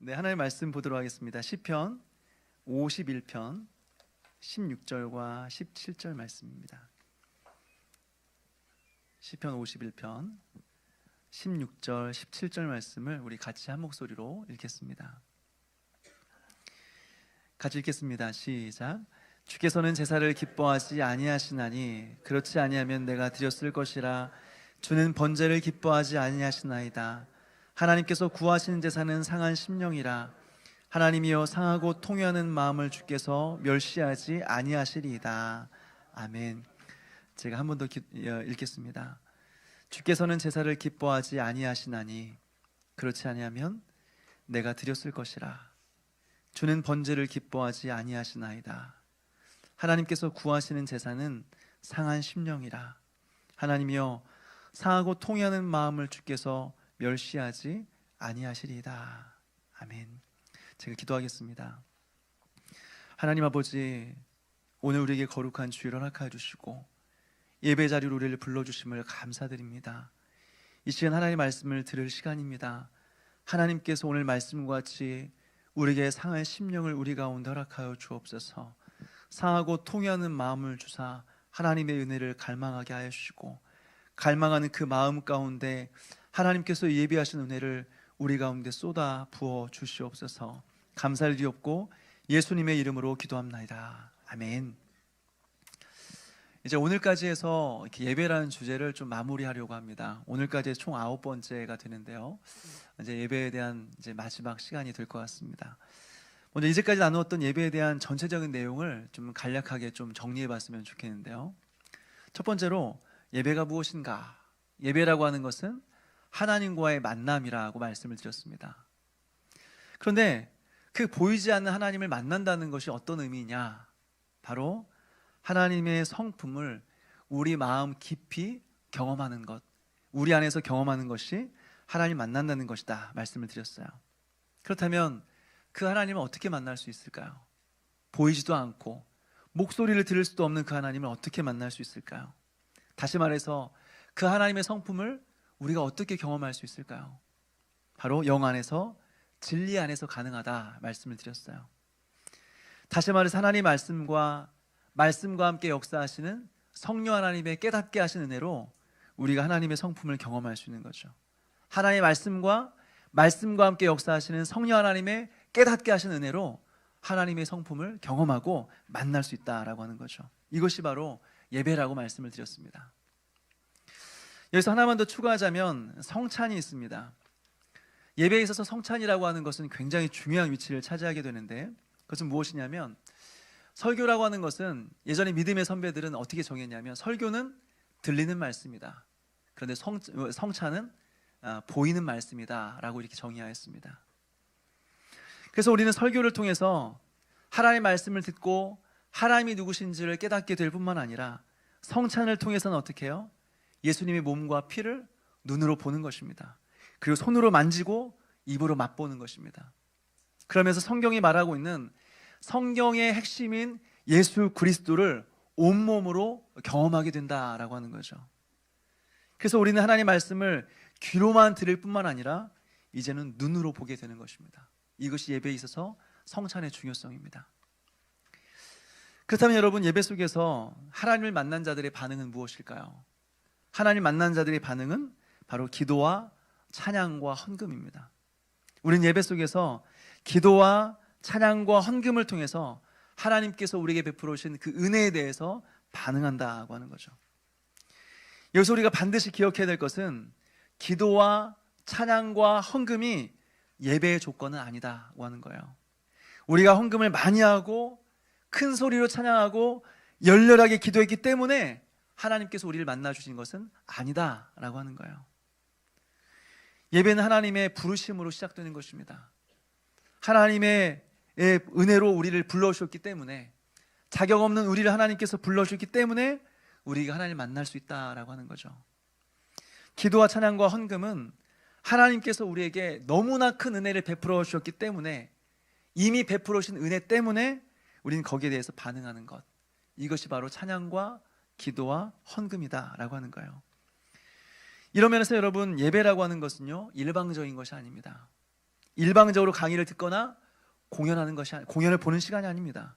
네, 하나님의 말씀 보도록 하겠습니다. 시편 51편 16절과 17절 말씀입니다. 시편 51편 16절, 17절 말씀을 우리 같이 한 목소리로 읽겠습니다. 같이 읽겠습니다. 시작. 주께서는 제사를 기뻐하지 아니하시나니 그렇지 아니하면 내가 드렸을 것이라. 주는 번제를 기뻐하지 아니하시나이다. 하나님께서 구하시는 제사는 상한 심령이라. 하나님이여 상하고 통회하는 마음을 주께서 멸시하지 아니하시리이다. 아멘. 제가 한 번 더 읽겠습니다. 주께서는 제사를 기뻐하지 아니하시나니 그렇지 아니하면 내가 드렸을 것이라. 주는 번제를 기뻐하지 아니하시나이다. 하나님께서 구하시는 제사는 상한 심령이라. 하나님이여 상하고 통회하는 마음을 주께서 멸시하지 아니하시리이다. 아멘. 제가 기도하겠습니다. 하나님 아버지, 오늘 우리에게 거룩한 주일을 허락하여 주시고 예배 자리로 우리를 불러주심을 감사드립니다. 이 시간 하나님의 말씀을 들을 시간입니다. 하나님께서 오늘 말씀과 같이 우리에게 상한 심령을 우리 가운데 허락하여 주옵소서. 상하고 통회하는 마음을 주사 하나님의 은혜를 갈망하게 하여 주시고, 갈망하는 그 마음 가운데 하나님께서 예비하신 은혜를 우리 가운데 쏟아 부어 주시옵소서. 감사를 드리옵고 예수님의 이름으로 기도합나이다. 아멘. 이제 오늘까지 해서 이렇게 예배라는 주제를 좀 마무리하려고 합니다. 오늘까지 총 9번째가 되는데요. 이제 예배에 대한 이제 마지막 시간이 될 것 같습니다. 먼저 이제까지 나누었던 예배에 대한 전체적인 내용을 좀 간략하게 좀 정리해 봤으면 좋겠는데요. 첫 번째로 예배가 무엇인가? 예배라고 하는 것은 하나님과의 만남이라고 말씀을 드렸습니다. 그런데 그 보이지 않는 하나님을 만난다는 것이 어떤 의미냐? 바로 하나님의 성품을 우리 마음 깊이 경험하는 것, 우리 안에서 경험하는 것이 하나님 만난다는 것이다 말씀을 드렸어요. 그렇다면 그 하나님을 어떻게 만날 수 있을까요? 보이지도 않고 목소리를 들을 수도 없는 그 하나님을 어떻게 만날 수 있을까요? 다시 말해서 그 하나님의 성품을 우리가 어떻게 경험할 수 있을까요? 바로 영 안에서, 진리 안에서 가능하다 말씀을 드렸어요. 다시 말해서 하나님의 말씀과 함께 역사하시는 성령 하나님의 깨닫게 하신 은혜로 우리가 하나님의 성품을 경험할 수 있는 거죠. 하나님의 말씀과 함께 역사하시는 성령 하나님의 깨닫게 하신 은혜로 하나님의 성품을 경험하고 만날 수 있다라고 하는 거죠. 이것이 바로 예배라고 말씀을 드렸습니다. 여기서 하나만 더 추가하자면 성찬이 있습니다. 예배에 있어서 성찬이라고 하는 것은 굉장히 중요한 위치를 차지하게 되는데, 그것은 무엇이냐면, 설교라고 하는 것은 예전에 믿음의 선배들은 어떻게 정했냐면, 설교는 들리는 말씀이다. 그런데 성찬은 보이는 말씀이다 라고 이렇게 정의하였습니다. 그래서 우리는 설교를 통해서 하나님의 말씀을 듣고 하나님이 누구신지를 깨닫게 될 뿐만 아니라, 성찬을 통해서는 어떻게 해요? 예수님의 몸과 피를 눈으로 보는 것입니다. 그리고 손으로 만지고 입으로 맛보는 것입니다. 그러면서 성경이 말하고 있는 성경의 핵심인 예수 그리스도를 온몸으로 경험하게 된다라고 하는 거죠. 그래서 우리는 하나님의 말씀을 귀로만 들을 뿐만 아니라 이제는 눈으로 보게 되는 것입니다. 이것이 예배에 있어서 성찬의 중요성입니다. 그렇다면 여러분, 예배 속에서 하나님을 만난 자들의 반응은 무엇일까요? 하나님 만난 자들의 반응은 바로 기도와 찬양과 헌금입니다. 우리는 예배 속에서 기도와 찬양과 헌금을 통해서 하나님께서 우리에게 베풀어 주신 그 은혜에 대해서 반응한다고 하는 거죠. 여기서 우리가 반드시 기억해야 될 것은 기도와 찬양과 헌금이 예배의 조건은 아니다고 하는 거예요. 우리가 헌금을 많이 하고 큰 소리로 찬양하고 열렬하게 기도했기 때문에 하나님께서 우리를 만나 주신 것은 아니다라고 하는 거예요. 예배는 하나님의 부르심으로 시작되는 것입니다. 하나님의 은혜로 우리를 불러주셨기 때문에, 자격 없는 우리를 하나님께서 불러주셨기 때문에 우리가 하나님을 만날 수 있다라고 하는 거죠. 기도와 찬양과 헌금은 하나님께서 우리에게 너무나 큰 은혜를 베풀어 주셨기 때문에, 이미 베풀어 주신 은혜 때문에 우리는 거기에 대해서 반응하는 것, 이것이 바로 찬양과 기도와 헌금이다라고 하는 거예요. 이런 면에서 여러분, 예배라고 하는 것은요 일방적인 것이 아닙니다. 일방적으로 강의를 듣거나 공연을 보는 시간이 아닙니다.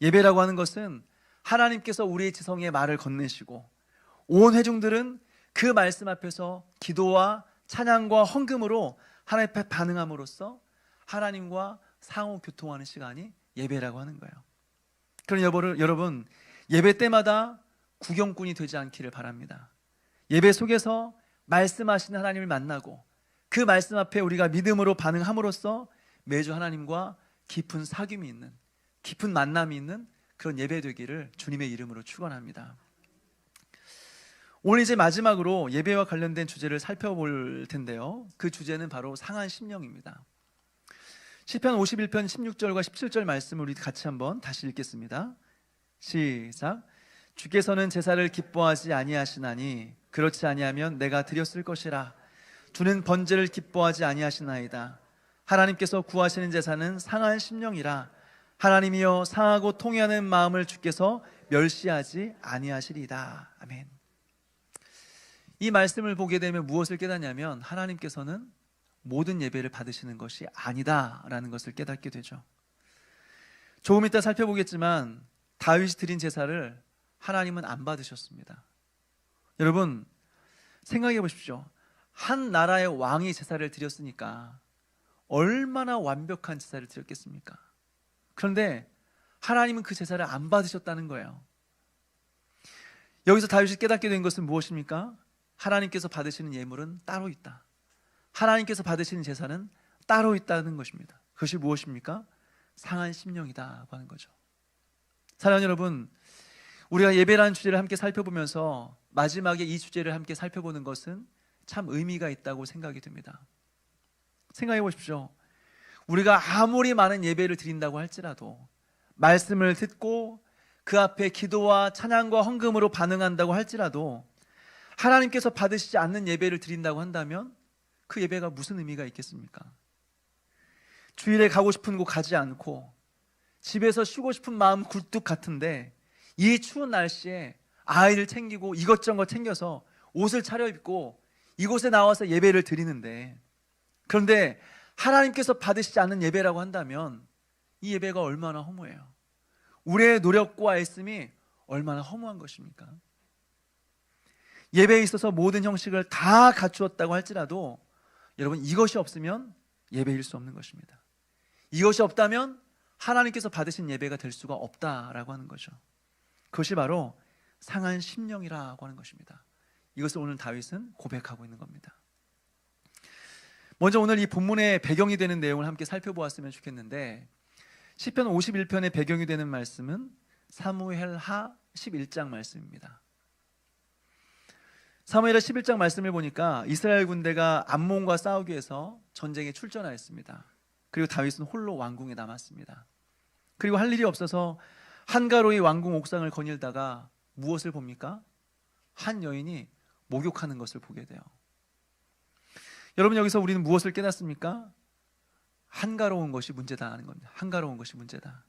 예배라고 하는 것은 하나님께서 우리의 지성에 말을 건네시고 온 회중들은 그 말씀 앞에서 기도와 찬양과 헌금으로 하나님 앞에 반응함으로써 하나님과 상호 교통하는 시간이 예배라고 하는 거예요. 그럼 여러분, 예배 때마다 구경꾼이 되지 않기를 바랍니다. 예배 속에서 말씀하시는 하나님을 만나고 그 말씀 앞에 우리가 믿음으로 반응함으로써 매주 하나님과 깊은 사귐이 있는, 깊은 만남이 있는 그런 예배 되기를 주님의 이름으로 축원합니다. 오늘 이제 마지막으로 예배와 관련된 주제를 살펴볼 텐데요, 그 주제는 바로 상한 심령입니다. 시편 51편 16절과 17절 말씀을 우리 같이 한번 다시 읽겠습니다. 시작. 주께서는 제사를 기뻐하지 아니하시나니 그렇지 아니하면 내가 드렸을 것이라. 주는 번제를 기뻐하지 아니하시나이다. 하나님께서 구하시는 제사는 상한 심령이라. 하나님이여 상하고 통회하는 마음을 주께서 멸시하지 아니하시리이다. 아멘. 이 말씀을 보게 되면 무엇을 깨닫냐면 하나님께서는 모든 예배를 받으시는 것이 아니다라는 것을 깨닫게 되죠. 조금 이따 살펴보겠지만 다윗이 드린 제사를 하나님은 안 받으셨습니다. 여러분 생각해 보십시오. 한 나라의 왕이 제사를 드렸으니까 얼마나 완벽한 제사를 드렸겠습니까? 그런데 하나님은 그 제사를 안 받으셨다는 거예요. 여기서 다윗이 깨닫게 된 것은 무엇입니까? 하나님께서 받으시는 예물은 따로 있다. 하나님께서 받으시는 제사는 따로 있다는 것입니다. 그것이 무엇입니까? 상한 심령이다고 하는 거죠. 사랑하는 여러분, 우리가 예배라는 주제를 함께 살펴보면서 마지막에 이 주제를 함께 살펴보는 것은 참 의미가 있다고 생각이 듭니다. 생각해 보십시오. 우리가 아무리 많은 예배를 드린다고 할지라도, 말씀을 듣고 그 앞에 기도와 찬양과 헌금으로 반응한다고 할지라도 하나님께서 받으시지 않는 예배를 드린다고 한다면 그 예배가 무슨 의미가 있겠습니까? 주일에 가고 싶은 곳 가지 않고 집에서 쉬고 싶은 마음 굴뚝 같은데 이 추운 날씨에 아이를 챙기고 이것저것 챙겨서 옷을 차려입고 이곳에 나와서 예배를 드리는데, 그런데 하나님께서 받으시지 않는 예배라고 한다면 이 예배가 얼마나 허무해요. 우리의 노력과 애씀이 얼마나 허무한 것입니까? 예배에 있어서 모든 형식을 다 갖추었다고 할지라도 여러분 이것이 없으면 예배일 수 없는 것입니다. 이것이 없다면 하나님께서 받으신 예배가 될 수가 없다라고 하는 거죠. 그것이 바로 상한 심령이라고 하는 것입니다. 이것을 오늘 다윗은 고백하고 있는 겁니다. 먼저 오늘 이 본문의 배경이 되는 내용을 함께 살펴보았으면 좋겠는데, 시편 51편의 배경이 되는 말씀은 사무엘하 11장 말씀입니다. 사무엘하 11장 말씀을 보니까 이스라엘 군대가 암몬과 싸우기 위해서 전쟁에 출전하였습니다. 그리고 다윗은 홀로 왕궁에 남았습니다. 그리고 할 일이 없어서 한가로이 왕궁 옥상을 거닐다가 무엇을 봅니까? 한 여인이 목욕하는 것을 보게 돼요. 여러분, 여기서 우리는 무엇을 깨닫습니까? 한가로운 것이 문제다 하는 겁니다. 한가로운 것이 문제다.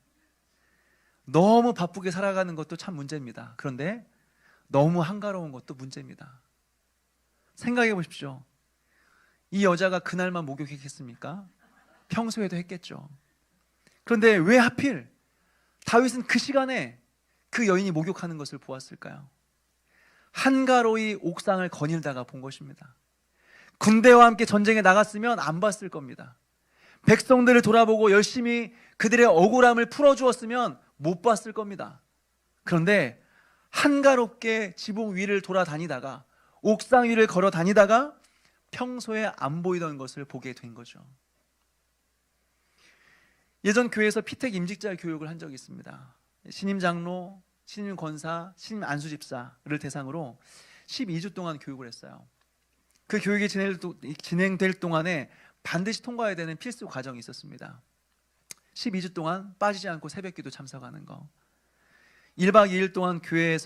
너무 바쁘게 살아가는 것도 참 문제입니다. 그런데 너무 한가로운 것도 문제입니다. 생각해 보십시오. 이 여자가 그날만 목욕했겠습니까? 평소에도 했겠죠. 그런데 왜 하필 다윗은 그 시간에 그 여인이 목욕하는 것을 보았을까요? 한가로이 옥상을 거닐다가 본 것입니다. 군대와 함께 전쟁에 나갔으면 안 봤을 겁니다. 백성들을 돌아보고 열심히 그들의 억울함을 풀어주었으면 못 봤을 겁니다. 그런데 한가롭게 지붕 위를 돌아다니다가, 옥상 위를 걸어 다니다가 평소에 안 보이던 것을 보게 된 거죠. 예전 교회에서 피택 임직자 교육을 한 적이 있습니다. 신임 장로, 신임 권사, 신임 안수 집사를 대상으로 12주 동안 교육을 했어요. 그 교육이 진행될 동안에 반드시 통과해야 되는 필수 과정이 있었습니다. 12주 동안 빠지지 않고 새벽기도 참석하는 거, 1박 2일 동안 교회에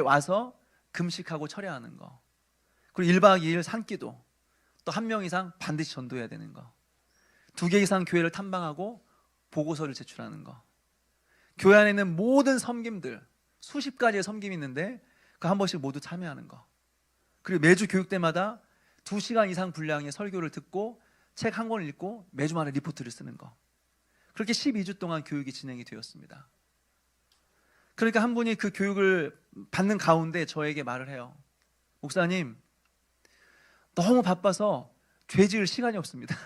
와서 금식하고 철야하는 거, 그리고 1박 2일 산기도, 또 1명 이상 반드시 전도해야 되는 거, 2개 이상 교회를 탐방하고 보고서를 제출하는 거, 교회 안에 있는 모든 섬김들, 수십 가지의 섬김이 있는데 그 한 번씩 모두 참여하는 거, 그리고 매주 교육 때마다 2시간 이상 분량의 설교를 듣고 책 한 권을 읽고 매주마다 리포트를 쓰는 거. 그렇게 12주 동안 교육이 진행이 되었습니다. 그러니까 한 분이 그 교육을 받는 가운데 저에게 말을 해요. 목사님, 너무 바빠서 죄 지을 시간이 없습니다.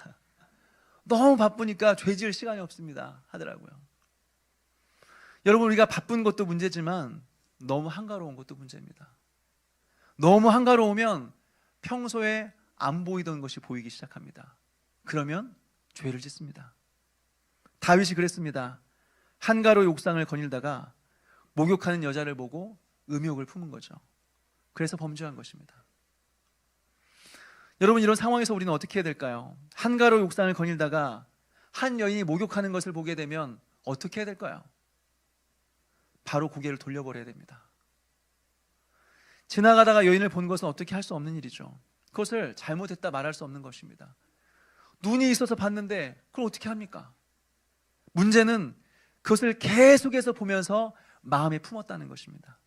너무 바쁘니까 죄 지을 시간이 없습니다 하더라고요. 여러분, 우리가 바쁜 것도 문제지만 너무 한가로운 것도 문제입니다. 너무 한가로우면 평소에 안 보이던 것이 보이기 시작합니다. 그러면 죄를 짓습니다. 다윗이 그랬습니다. 한가로 옥상을 거닐다가 목욕하는 여자를 보고 음욕을 품은 거죠. 그래서 범죄한 것입니다. 여러분, 이런 상황에서 우리는 어떻게 해야 될까요? 한가로 옥상을 거닐다가 한 여인이 목욕하는 것을 보게 되면 어떻게 해야 될까요? 바로 고개를 돌려버려야 됩니다. 지나가다가 여인을 본 것은 어떻게 할 수 없는 일이죠. 그것을 잘못했다 말할 수 없는 것입니다. 눈이 있어서 봤는데 그걸 어떻게 합니까? 문제는 그것을 계속해서 보면서 마음에 품었다는 것입니다.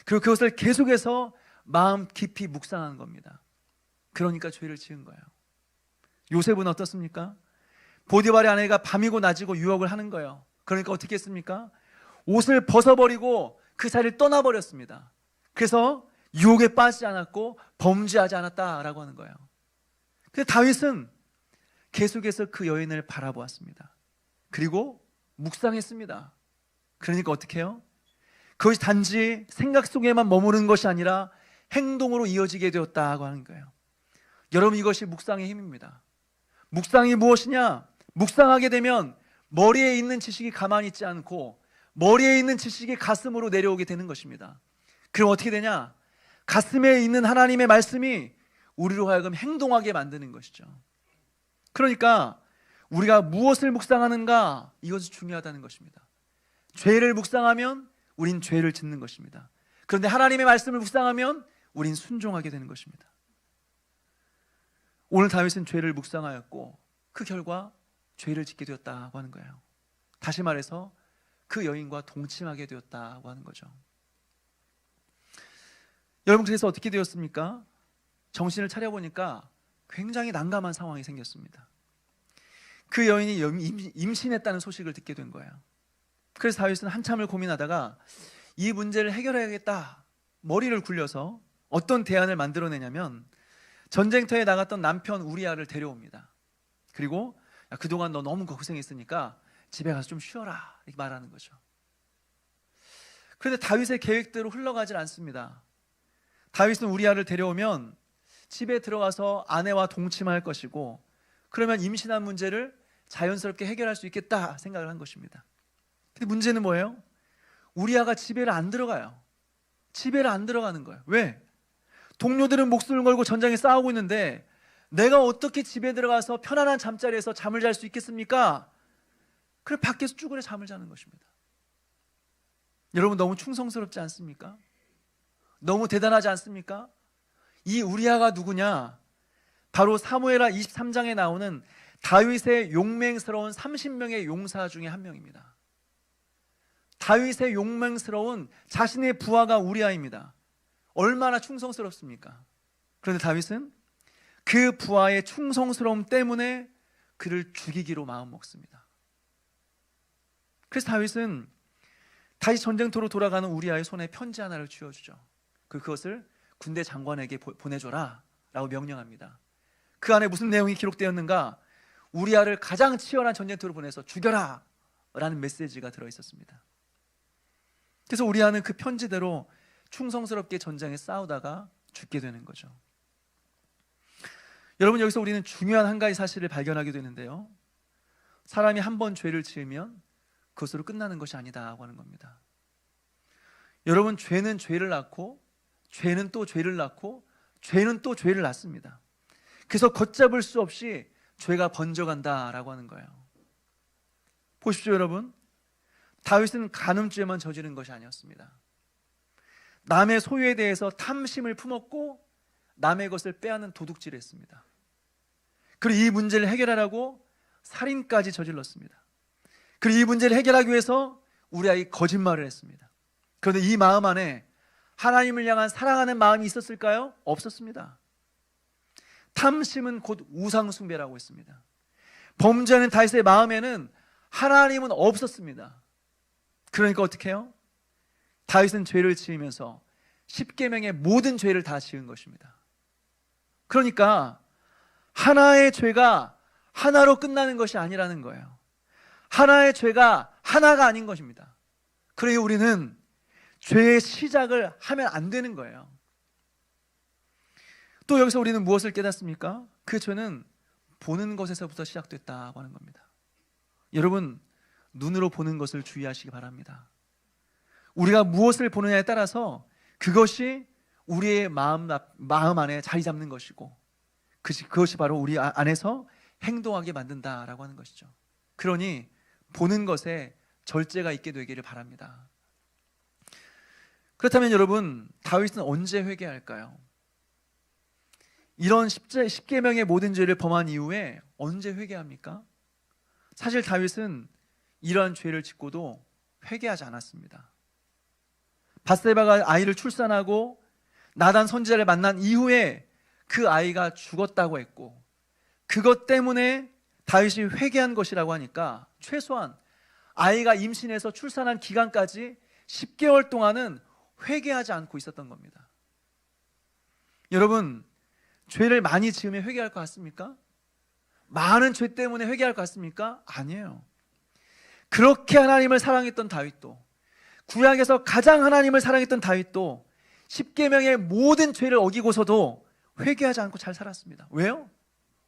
그리고 그것을 계속해서 마음 깊이 묵상한 겁니다. 그러니까 죄를 지은 거예요. 요셉은 어떻습니까? 보디발의 아내가 밤이고 낮이고 유혹을 하는 거예요. 그러니까 어떻게 했습니까? 옷을 벗어버리고 그 자리를 떠나버렸습니다. 그래서 유혹에 빠지지 않았고 범죄하지 않았다라고 하는 거예요. 근데 다윗은 계속해서 그 여인을 바라보았습니다. 그리고 묵상했습니다. 그러니까 어떻게 해요? 그것이 단지 생각 속에만 머무는 것이 아니라 행동으로 이어지게 되었다고 하는 거예요. 여러분, 이것이 묵상의 힘입니다. 묵상이 무엇이냐? 묵상하게 되면 머리에 있는 지식이 가만히 있지 않고 머리에 있는 지식이 가슴으로 내려오게 되는 것입니다. 그럼 어떻게 되냐? 가슴에 있는 하나님의 말씀이 우리로 하여금 행동하게 만드는 것이죠. 그러니까 우리가 무엇을 묵상하는가, 이것이 중요하다는 것입니다. 죄를 묵상하면 우린 죄를 짓는 것입니다. 그런데 하나님의 말씀을 묵상하면 우린 순종하게 되는 것입니다. 오늘 다윗은 죄를 묵상하였고 그 결과 죄를 짓게 되었다고 하는 거예요. 다시 말해서 그 여인과 동침하게 되었다고 하는 거죠. 여러분, 그래서 어떻게 되었습니까? 정신을 차려보니까 굉장히 난감한 상황이 생겼습니다. 그 여인이 임신했다는 소식을 듣게 된 거예요. 그래서 다윗은 한참을 고민하다가 이 문제를 해결해야겠다, 머리를 굴려서 어떤 대안을 만들어내냐면 전쟁터에 나갔던 남편 우리아를 데려옵니다. 그리고 야, 그동안 너 너무 고생했으니까 집에 가서 좀 쉬어라, 이렇게 말하는 거죠. 그런데 다윗의 계획대로 흘러가질 않습니다. 다윗은 우리아를 데려오면 집에 들어가서 아내와 동침할 것이고 그러면 임신한 문제를 자연스럽게 해결할 수 있겠다 생각을 한 것입니다. 근데 문제는 뭐예요? 우리아가 집에를 안 들어가요. 집에를 안 들어가는 거예요. 왜? 동료들은 목숨을 걸고 전장에 싸우고 있는데 내가 어떻게 집에 들어가서 편안한 잠자리에서 잠을 잘 수 있겠습니까? 그래 밖에서 쭈그려 잠을 자는 것입니다. 여러분, 너무 충성스럽지 않습니까? 너무 대단하지 않습니까? 이 우리아가 누구냐? 바로 사무엘하 23장에 나오는 다윗의 용맹스러운 30명의 용사 중에 한 명입니다. 다윗의 용맹스러운 자신의 부하가 우리아입니다. 얼마나 충성스럽습니까? 그런데 다윗은 그 부하의 충성스러움 때문에 그를 죽이기로 마음먹습니다. 그래서 다윗은 다시 전쟁터로 돌아가는 우리아의 손에 편지 하나를 쥐어주죠. 그것을 군대 장관에게 보내줘라 라고 명령합니다. 그 안에 무슨 내용이 기록되었는가? 우리아를 가장 치열한 전쟁터로 보내서 죽여라 라는 메시지가 들어있었습니다. 그래서 우리아는 그 편지대로 충성스럽게 전장에 싸우다가 죽게 되는 거죠. 여러분, 여기서 우리는 중요한 한 가지 사실을 발견하게 되는데요, 사람이 한 번 죄를 지으면 그것으로 끝나는 것이 아니다고 하는 겁니다. 여러분, 죄는 죄를 낳고 죄는 또 죄를 낳고 죄는 또 죄를 낳습니다. 그래서 걷잡을 수 없이 죄가 번져간다라고 하는 거예요. 보십시오, 여러분. 다윗은 간음죄만 저지른 것이 아니었습니다. 남의 소유에 대해서 탐심을 품었고 남의 것을 빼앗는 도둑질을 했습니다. 그리고 이 문제를 해결하라고 살인까지 저질렀습니다. 그리고 이 문제를 해결하기 위해서 우리아이 거짓말을 했습니다. 그런데 이 마음 안에 하나님을 향한 사랑하는 마음이 있었을까요? 없었습니다. 탐심은 곧 우상숭배라고 했습니다. 범죄하는 다윗의 마음에는 하나님은 없었습니다. 그러니까 어떻게 해요? 다윗은 죄를 지으면서 십계명의 모든 죄를 다 지은 것입니다. 그러니까 하나의 죄가 하나로 끝나는 것이 아니라는 거예요. 하나의 죄가 하나가 아닌 것입니다. 그러니 우리는 죄의 시작을 하면 안 되는 거예요. 또 여기서 우리는 무엇을 깨닫습니까? 그 죄는 보는 것에서부터 시작됐다고 하는 겁니다. 여러분, 눈으로 보는 것을 주의하시기 바랍니다. 우리가 무엇을 보느냐에 따라서 그것이 우리의 마음 안에 자리 잡는 것이고 그것이 바로 우리 안에서 행동하게 만든다라고 하는 것이죠. 그러니 보는 것에 절제가 있게 되기를 바랍니다. 그렇다면 여러분, 다윗은 언제 회개할까요? 이런 십계명의 모든 죄를 범한 이후에 언제 회개합니까? 사실 다윗은 이러한 죄를 짓고도 회개하지 않았습니다. 밧세바가 아이를 출산하고 나단 선지자를 만난 이후에 그 아이가 죽었다고 했고 그것 때문에 다윗이 회개한 것이라고 하니까 최소한 아이가 임신해서 출산한 기간까지 10개월 동안은 회개하지 않고 있었던 겁니다. 여러분, 죄를 많이 지으면 회개할 것 같습니까? 많은 죄 때문에 회개할 것 같습니까? 아니에요. 그렇게 하나님을 사랑했던 다윗도, 구약에서 가장 하나님을 사랑했던 다윗도 10계명의 모든 죄를 어기고서도 회개하지 않고 잘 살았습니다. 왜요?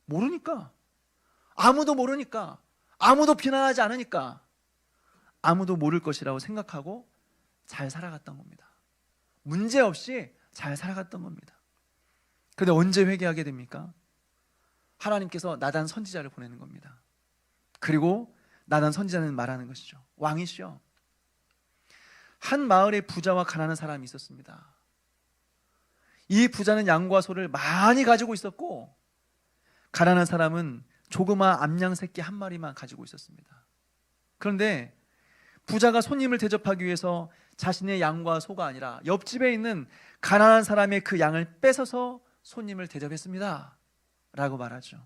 모르니까. 아무도 모르니까. 아무도 비난하지 않으니까. 아무도 모를 것이라고 생각하고 잘 살아갔던 겁니다. 문제없이 잘 살아갔던 겁니다. 그런데 언제 회개하게 됩니까? 하나님께서 나단 선지자를 보내는 겁니다. 그리고 나단 선지자는 말하는 것이죠. 왕이시여, 한 마을에 부자와 가난한 사람이 있었습니다. 이 부자는 양과 소를 많이 가지고 있었고 가난한 사람은 조그마 암양 새끼 한 마리만 가지고 있었습니다. 그런데 부자가 손님을 대접하기 위해서 자신의 양과 소가 아니라 옆집에 있는 가난한 사람의 그 양을 뺏어서 손님을 대접했습니다 라고 말하죠.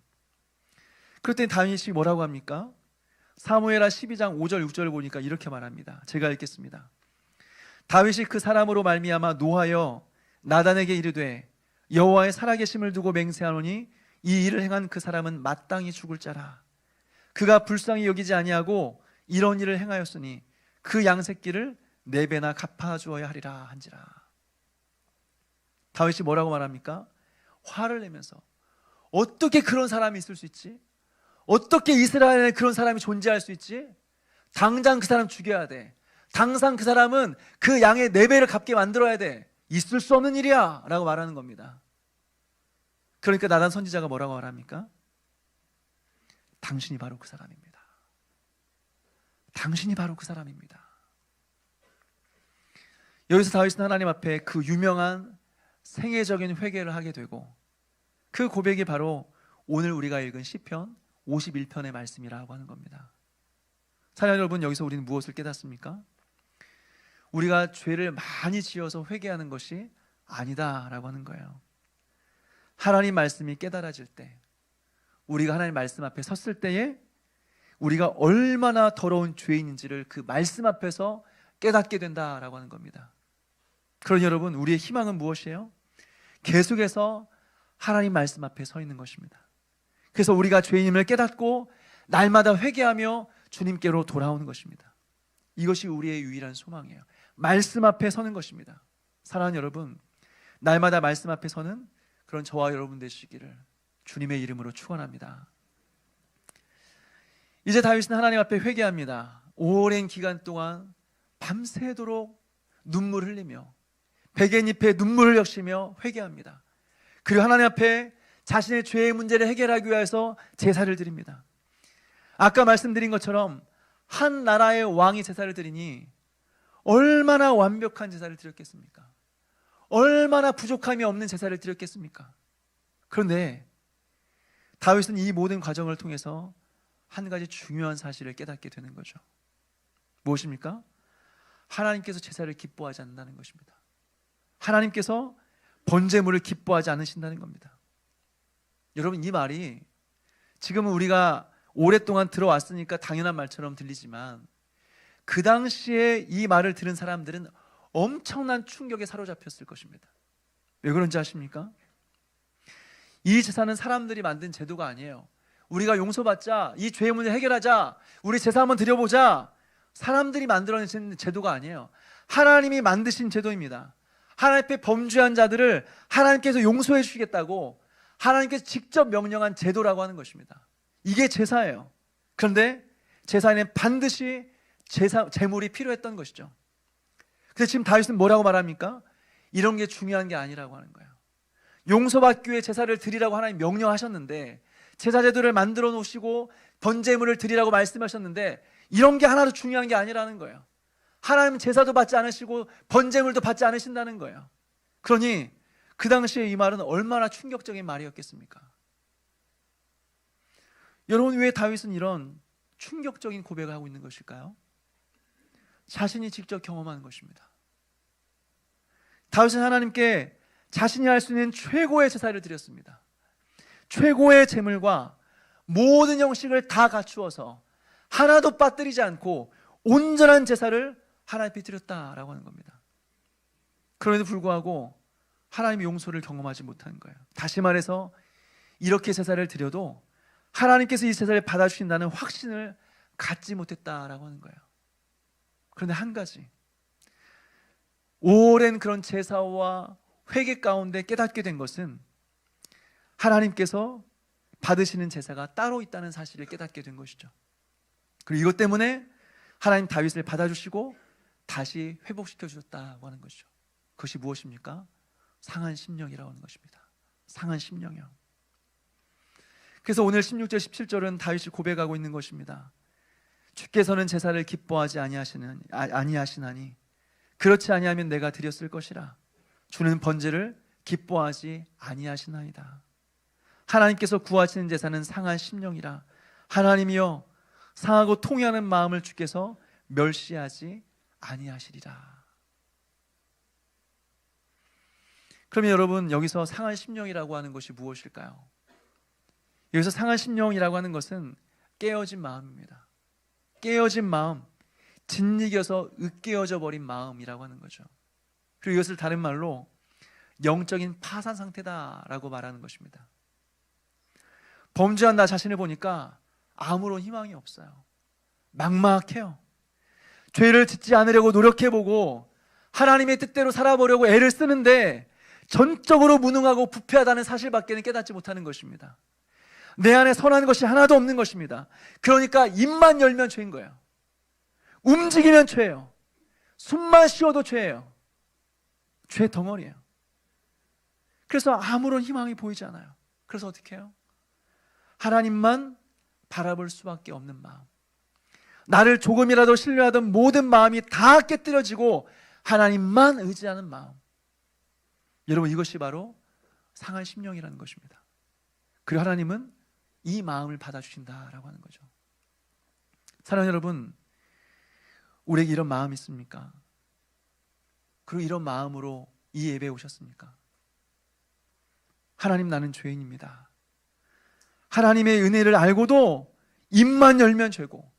그랬더니 다윗이 뭐라고 합니까? 사무엘하 12장 5절 6절을 보니까 이렇게 말합니다. 제가 읽겠습니다. 다윗이 그 사람으로 말미암아 노하여 나단에게 이르되 여호와의 살아계심을 두고 맹세하노니 이 일을 행한 그 사람은 마땅히 죽을 자라. 그가 불쌍히 여기지 아니하고 이런 일을 행하였으니 그 양새끼를 4배나 갚아주어야 하리라 한지라. 다윗이 뭐라고 말합니까? 화를 내면서 어떻게 그런 사람이 있을 수 있지? 어떻게 이스라엘에 그런 사람이 존재할 수 있지? 당장 그 사람 죽여야 돼. 당장 그 사람은 그 양의 4배를 갚게 만들어야 돼. 있을 수 없는 일이야 라고 말하는 겁니다. 그러니까 나단 선지자가 뭐라고 말합니까? 당신이 바로 그 사람입니다. 당신이 바로 그 사람입니다. 여기서 다윗은 하나님 앞에 그 유명한 생애적인 회개를 하게 되고 그 고백이 바로 오늘 우리가 읽은 시편 51편의 말씀이라고 하는 겁니다. 사랑하는 여러분, 여기서 우리는 무엇을 깨닫습니까? 우리가 죄를 많이 지어서 회개하는 것이 아니다라고 하는 거예요. 하나님 말씀이 깨달아질 때, 우리가 하나님 말씀 앞에 섰을 때에 우리가 얼마나 더러운 죄인인지를 그 말씀 앞에서 깨닫게 된다라고 하는 겁니다. 그러니 여러분, 우리의 희망은 무엇이에요? 계속해서 하나님 말씀 앞에 서 있는 것입니다. 그래서 우리가 죄인임을 깨닫고 날마다 회개하며 주님께로 돌아오는 것입니다. 이것이 우리의 유일한 소망이에요. 말씀 앞에 서는 것입니다. 사랑하는 여러분, 날마다 말씀 앞에 서는 그런 저와 여러분 되시기를 주님의 이름으로 축원합니다. 이제 다윗은 하나님 앞에 회개합니다. 오랜 기간 동안 밤새도록 눈물을 흘리며 베갯잎에 눈물을 적시며 회개합니다. 그리고 하나님 앞에 자신의 죄의 문제를 해결하기 위해서 제사를 드립니다. 아까 말씀드린 것처럼 한 나라의 왕이 제사를 드리니 얼마나 완벽한 제사를 드렸겠습니까? 얼마나 부족함이 없는 제사를 드렸겠습니까? 그런데 다윗은 이 모든 과정을 통해서 한 가지 중요한 사실을 깨닫게 되는 거죠. 무엇입니까? 하나님께서 제사를 기뻐하지 않는다는 것입니다. 하나님께서 번제물을 기뻐하지 않으신다는 겁니다. 여러분, 이 말이 지금은 우리가 오랫동안 들어왔으니까 당연한 말처럼 들리지만 그 당시에 이 말을 들은 사람들은 엄청난 충격에 사로잡혔을 것입니다. 왜 그런지 아십니까? 이 제사는 사람들이 만든 제도가 아니에요. 우리가 용서받자, 이 죄의 문제를 해결하자, 우리 제사 한번 드려보자, 사람들이 만들어낸 제도가 아니에요. 하나님이 만드신 제도입니다. 하나님 앞에 범죄한 자들을 하나님께서 용서해 주시겠다고 하나님께서 직접 명령한 제도라고 하는 것입니다. 이게 제사예요. 그런데 제사에는 반드시 제물이 필요했던 것이죠. 근데 지금 다윗은 뭐라고 말합니까? 이런 게 중요한 게 아니라고 하는 거예요. 용서받기 위해 제사를 드리라고 하나님 명령하셨는데, 제사 제도를 만들어 놓으시고 번제물을 드리라고 말씀하셨는데 이런 게 하나도 중요한 게 아니라는 거예요. 하나님은 제사도 받지 않으시고 번제물도 받지 않으신다는 거예요. 그러니 그 당시에 이 말은 얼마나 충격적인 말이었겠습니까? 여러분, 왜 다윗은 이런 충격적인 고백을 하고 있는 것일까요? 자신이 직접 경험한 것입니다. 다윗은 하나님께 자신이 할 수 있는 최고의 제사를 드렸습니다. 최고의 제물과 모든 형식을 다 갖추어서 하나도 빠뜨리지 않고 온전한 제사를 하나님 앞에 드렸다라고 하는 겁니다. 그럼에도 불구하고 하나님의 용서를 경험하지 못한 거예요. 다시 말해서 이렇게 제사를 드려도 하나님께서 이 제사를 받아주신다는 확신을 갖지 못했다라고 하는 거예요. 그런데 한 가지, 오랜 그런 제사와 회개 가운데 깨닫게 된 것은 하나님께서 받으시는 제사가 따로 있다는 사실을 깨닫게 된 것이죠. 그리고 이것 때문에 하나님 다윗을 받아주시고 다시 회복시켜 주셨다고 하는 것이죠. 그것이 무엇입니까? 상한 심령이라고 하는 것입니다. 상한 심령이요. 그래서 오늘 16절 17절은 다윗이 고백하고 있는 것입니다. 주께서는 제사를 기뻐하지 아니하시나니 그렇지 아니하면 내가 드렸을 것이라. 주는 번제를 기뻐하지 아니하시나이다. 하나님께서 구하시는 제사는 상한 심령이라. 하나님이여, 상하고 통회하는 마음을 주께서 멸시하지 아니하시리라. 그러면 여러분, 여기서 상한 심령이라고 하는 것이 무엇일까요? 여기서 상한 심령이라고 하는 것은 깨어진 마음입니다. 깨어진 마음, 짓이겨서 으깨어져 버린 마음이라고 하는 거죠. 그리고 이것을 다른 말로 영적인 파산 상태다라고 말하는 것입니다. 범죄한 나 자신을 보니까 아무런 희망이 없어요. 막막해요. 죄를 짓지 않으려고 노력해보고 하나님의 뜻대로 살아보려고 애를 쓰는데 전적으로 무능하고 부패하다는 사실밖에는 깨닫지 못하는 것입니다. 내 안에 선한 것이 하나도 없는 것입니다. 그러니까 입만 열면 죄인 거예요. 움직이면 죄예요. 숨만 쉬어도 죄예요. 죄 덩어리예요. 그래서 아무런 희망이 보이지 않아요. 그래서 어떻게 해요? 하나님만 바라볼 수밖에 없는 마음, 나를 조금이라도 신뢰하던 모든 마음이 다 깨뜨려지고 하나님만 의지하는 마음. 여러분, 이것이 바로 상한 심령이라는 것입니다. 그리고 하나님은 이 마음을 받아주신다라고 하는 거죠. 사랑하는 여러분, 우리에게 이런 마음이 있습니까? 그리고 이런 마음으로 이 예배에 오셨습니까? 하나님, 나는 죄인입니다. 하나님의 은혜를 알고도 입만 열면 죄고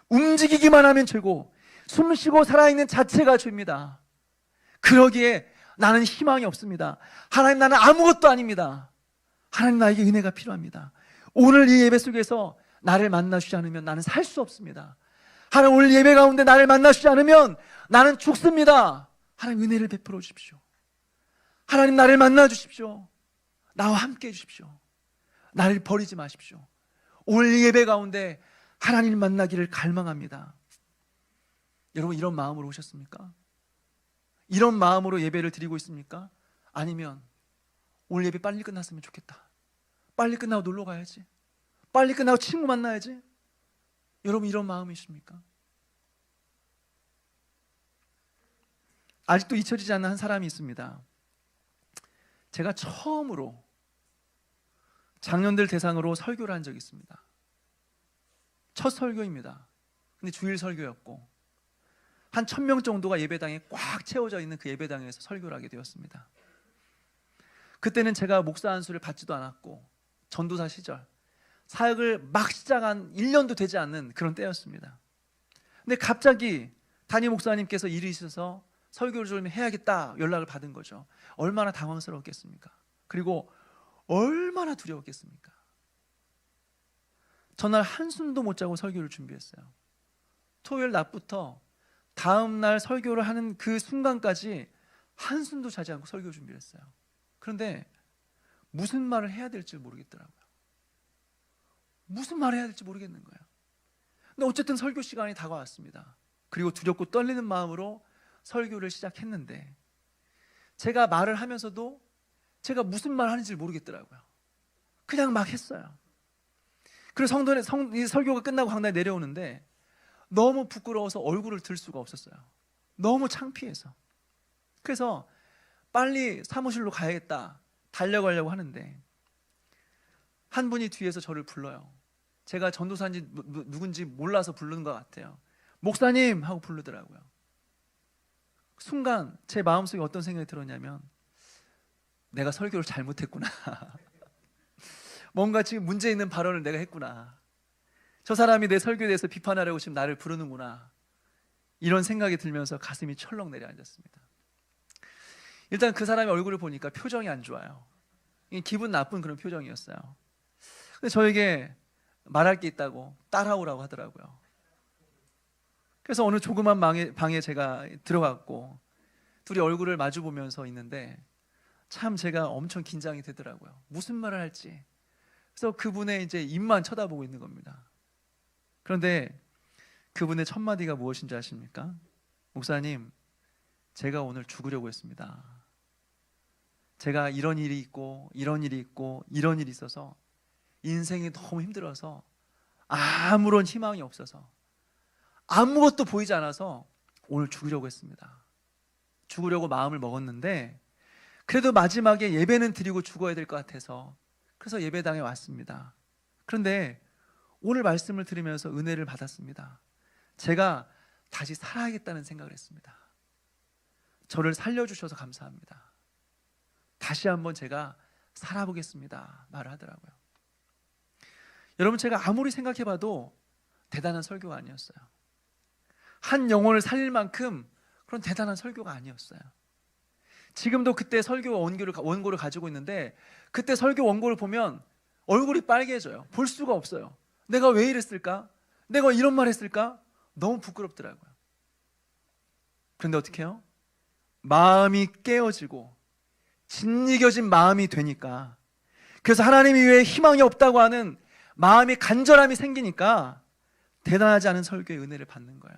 움직이기만 하면 죄고 숨쉬고 살아있는 자체가 죄입니다. 그러기에 나는 희망이 없습니다. 하나님, 나는 아무것도 아닙니다. 하나님, 나에게 은혜가 필요합니다. 오늘 이 예배 속에서 나를 만나주지 않으면 나는 살 수 없습니다. 하나님, 오늘 예배 가운데 나를 만나주지 않으면 나는 죽습니다. 하나님, 은혜를 베풀어 주십시오. 하나님, 나를 만나주십시오. 나와 함께 해주십시오. 나를 버리지 마십시오. 오늘 이 예배 가운데 하나님을 만나기를 갈망합니다. 여러분, 이런 마음으로 오셨습니까? 이런 마음으로 예배를 드리고 있습니까? 아니면 오늘 예배 빨리 끝났으면 좋겠다, 빨리 끝나고 놀러 가야지, 빨리 끝나고 친구 만나야지, 여러분, 이런 마음이십니까? 아직도 잊혀지지 않는 한 사람이 있습니다. 제가 처음으로 장년들 대상으로 설교를 한 적이 있습니다. 첫 설교입니다. 근데 주일 설교였고 한 1000명 정도가 예배당에 꽉 채워져 있는 그 예배당에서 설교를 하게 되었습니다. 그때는 제가 목사 안수를 받지도 않았고 전도사 시절 사역을 막 시작한 1년도 되지 않는 그런 때였습니다. 근데 갑자기 담임 목사님께서 일이 있어서 설교를 좀 해야겠다 연락을 받은 거죠. 얼마나 당황스러웠겠습니까? 그리고 얼마나 두려웠겠습니까? 전날 한숨도 못 자고 설교를 준비했어요. 토요일 낮부터 다음 날 설교를 하는 그 순간까지 한숨도 자지 않고 설교 준비를 했어요. 그런데 무슨 말을 해야 될지 모르겠더라고요. 무슨 말을 해야 될지 모르겠는 거예요. 근데 어쨌든 설교 시간이 다가왔습니다. 그리고 두렵고 떨리는 마음으로 설교를 시작했는데 제가 말을 하면서도 제가 무슨 말 하는지 모르겠더라고요. 그냥 막 했어요. 그리고 이 설교가 끝나고 강단에 내려오는데 너무 부끄러워서 얼굴을 들 수가 없었어요. 너무 창피해서. 그래서 빨리 사무실로 가야겠다 달려가려고 하는데 한 분이 뒤에서 저를 불러요. 제가 전도사인지 누군지 몰라서 부르는 것 같아요. 목사님 하고 부르더라고요. 순간 제 마음속에 어떤 생각이 들었냐면 내가 설교를 잘못했구나. 뭔가 지금 문제 있는 발언을 내가 했구나. 저 사람이 내 설교에 대해서 비판하려고 지금 나를 부르는구나. 이런 생각이 들면서 가슴이 철렁 내려앉았습니다. 일단 그 사람의 얼굴을 보니까 표정이 안 좋아요. 기분 나쁜 그런 표정이었어요. 근데 저에게 말할 게 있다고 따라오라고 하더라고요. 그래서 어느 조그만 방에 제가 들어갔고 둘이 얼굴을 마주 보면서 있는데 참 제가 엄청 긴장이 되더라고요. 무슨 말을 할지. 그래서 그분의 이제 입만 쳐다보고 있는 겁니다. 그런데 그분의 첫 마디가 무엇인지 아십니까? 목사님, 제가 오늘 죽으려고 했습니다. 제가 이런 일이 있고 이런 일이 있고 이런 일이 있어서 인생이 너무 힘들어서 아무런 희망이 없어서 아무것도 보이지 않아서 오늘 죽으려고 했습니다. 죽으려고 마음을 먹었는데 그래도 마지막에 예배는 드리고 죽어야 될 것 같아서 그래서 예배당에 왔습니다. 그런데 오늘 말씀을 들으면서 은혜를 받았습니다. 제가 다시 살아야겠다는 생각을 했습니다. 저를 살려주셔서 감사합니다. 다시 한번 제가 살아보겠습니다 말을 하더라고요. 여러분, 제가 아무리 생각해봐도 대단한 설교가 아니었어요. 한 영혼을 살릴 만큼 그런 대단한 설교가 아니었어요. 지금도 그때 설교 원고를 가지고 있는데 그때 설교 원고를 보면 얼굴이 빨개져요. 볼 수가 없어요. 내가 왜 이랬을까? 내가 이런 말 했을까? 너무 부끄럽더라고요. 그런데 어떻게 해요? 마음이 깨어지고 짓이겨진 마음이 되니까, 그래서 하나님 이외에 희망이 없다고 하는 마음의 간절함이 생기니까 대단하지 않은 설교의 은혜를 받는 거예요.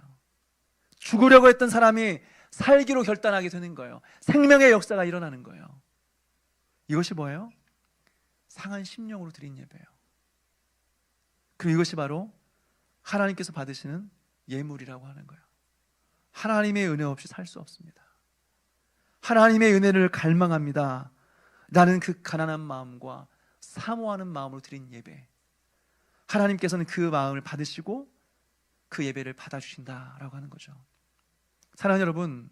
죽으려고 했던 사람이 살기로 결단하게 되는 거예요. 생명의 역사가 일어나는 거예요. 이것이 뭐예요? 상한 심령으로 드린 예배예요. 그리고 이것이 바로 하나님께서 받으시는 예물이라고 하는 거예요. 하나님의 은혜 없이 살 수 없습니다. 하나님의 은혜를 갈망합니다. 나는 그 가난한 마음과 사모하는 마음으로 드린 예배, 하나님께서는 그 마음을 받으시고 그 예배를 받아주신다라고 하는 거죠. 사랑하는 여러분,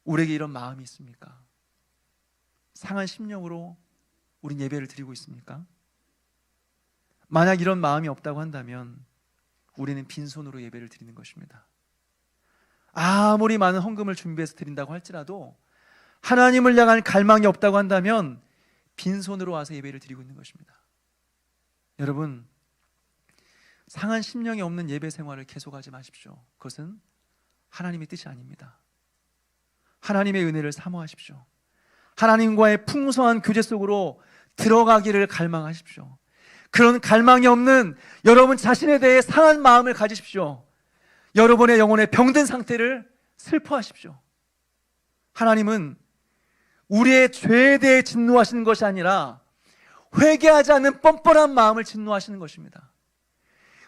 우리에게 이런 마음이 있습니까? 상한 심령으로 우린 예배를 드리고 있습니까? 만약 이런 마음이 없다고 한다면 우리는 빈손으로 예배를 드리는 것입니다. 아무리 많은 헌금을 준비해서 드린다고 할지라도 하나님을 향한 갈망이 없다고 한다면 빈손으로 와서 예배를 드리고 있는 것입니다. 여러분, 상한 심령이 없는 예배 생활을 계속하지 마십시오. 그것은 하나님의 뜻이 아닙니다. 하나님의 은혜를 사모하십시오. 하나님과의 풍성한 교제 속으로 들어가기를 갈망하십시오. 그런 갈망이 없는 여러분 자신에 대해 상한 마음을 가지십시오. 여러분의 영혼의 병든 상태를 슬퍼하십시오. 하나님은 우리의 죄에 대해 진노하시는 것이 아니라 회개하지 않는 뻔뻔한 마음을 진노하시는 것입니다.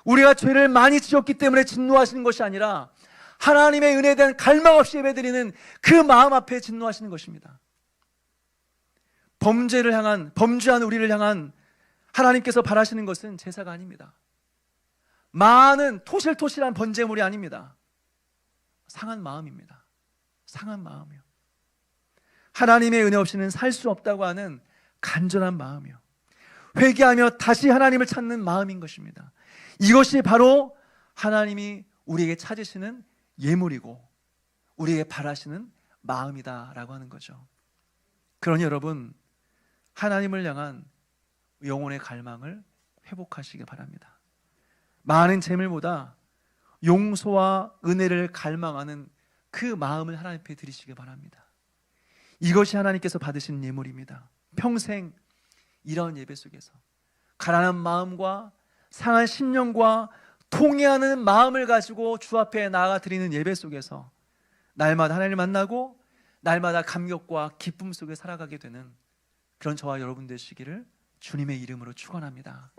우리가 죄를 많이 지었기 때문에 진노하시는 것이 아니라 하나님의 은혜에 대한 갈망 없이 예배드리는 그 마음 앞에 진노하시는 것입니다. 범죄한 우리를 향한 하나님께서 바라시는 것은 제사가 아닙니다. 많은 토실토실한 번제물이 아닙니다. 상한 마음입니다. 상한 마음이요. 하나님의 은혜 없이는 살 수 없다고 하는 간절한 마음이요. 회개하며 다시 하나님을 찾는 마음인 것입니다. 이것이 바로 하나님이 우리에게 찾으시는 예물이고 우리에게 바라시는 마음이다라고 하는 거죠. 그러니 여러분, 하나님을 향한 영혼의 갈망을 회복하시기 바랍니다. 많은 재물보다 용서와 은혜를 갈망하는 그 마음을 하나님 앞에 드리시기 바랍니다. 이것이 하나님께서 받으신 예물입니다. 평생 이런 예배 속에서 가난한 마음과 상한 심령과 통회하는 마음을 가지고 주 앞에 나아가 드리는 예배 속에서 날마다 하나님을 만나고 날마다 감격과 기쁨 속에 살아가게 되는 그런 저와 여러분 되시기를 주님의 이름으로 축원합니다.